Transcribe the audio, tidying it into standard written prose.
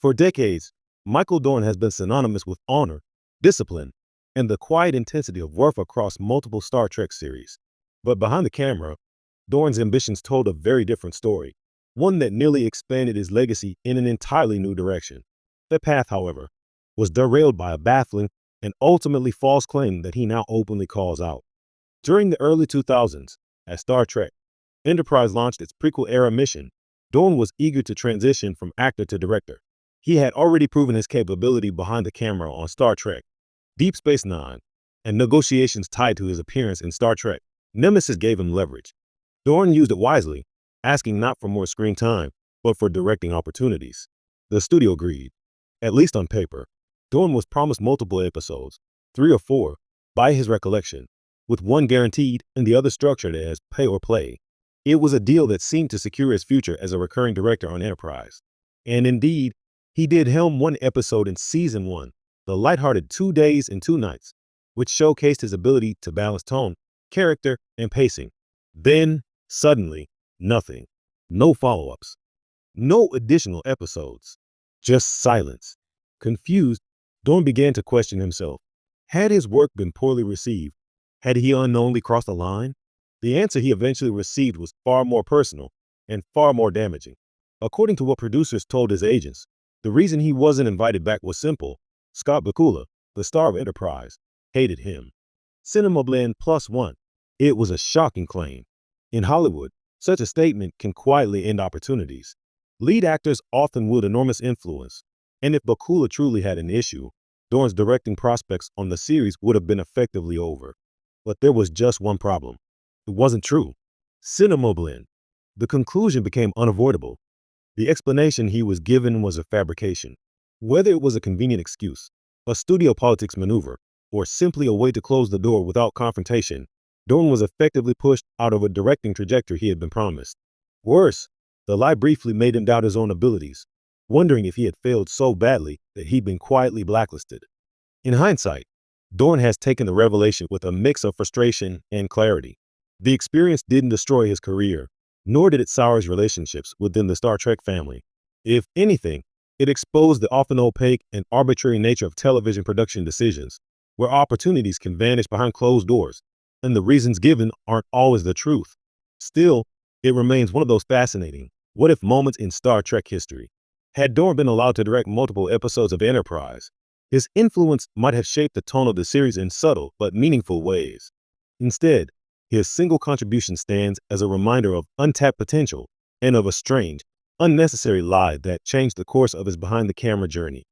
For decades, Michael Dorn has been synonymous with honor, discipline, and the quiet intensity of work across multiple Star Trek series. But behind the camera, Dorn's ambitions told a very different story, one that nearly expanded his legacy in an entirely new direction. That path, however, was derailed by a baffling and ultimately false claim that he now openly calls out. During the early 2000s, as Star Trek Enterprise launched its prequel-era mission, Dorn was eager to transition from actor to director. He had already proven his capability behind the camera on Star Trek, Deep Space Nine, and negotiations tied to his appearance in Star Trek Nemesis gave him leverage. Dorn used it wisely, asking not for more screen time, but for directing opportunities. The studio agreed. At least on paper, Dorn was promised multiple episodes, 3 or 4, by his recollection, with one guaranteed and the other structured as pay or play. It was a deal that seemed to secure his future as a recurring director on Enterprise. And indeed, he did helm one episode in Season 1, the lighthearted 2 Days and 2 Nights, which showcased his ability to balance tone, character, and pacing. Then, suddenly, nothing. No follow-ups. No additional episodes. Just silence. Confused, Dorn began to question himself. Had his work been poorly received? Had he unknowingly crossed a line? The answer he eventually received was far more personal and far more damaging. According to what producers told his agents, the reason he wasn't invited back was simple. Scott Bakula, the star of Enterprise, hated him. Cinema blend +1. It was a shocking claim. In Hollywood, such a statement can quietly end opportunities. Lead actors often wield enormous influence, and if Bakula truly had an issue, Dorn's directing prospects on the series would have been effectively over. But there was just one problem. It wasn't true. Cinema blend. The conclusion became unavoidable. The explanation he was given was a fabrication. Whether it was a convenient excuse, a studio politics maneuver, or simply a way to close the door without confrontation, Dorn was effectively pushed out of a directing trajectory he had been promised. Worse, the lie briefly made him doubt his own abilities, wondering if he had failed so badly that he'd been quietly blacklisted. In hindsight, Dorn has taken the revelation with a mix of frustration and clarity. The experience didn't destroy his career, nor did it sour his relationships within the Star Trek family. If anything, it exposed the often opaque and arbitrary nature of television production decisions, where opportunities can vanish behind closed doors, and the reasons given aren't always the truth. Still, it remains one of those fascinating what-if moments in Star Trek history. Had Dorn been allowed to direct multiple episodes of Enterprise, his influence might have shaped the tone of the series in subtle but meaningful ways. Instead, his single contribution stands as a reminder of untapped potential and of a strange, unnecessary lie that changed the course of his behind-the-camera journey.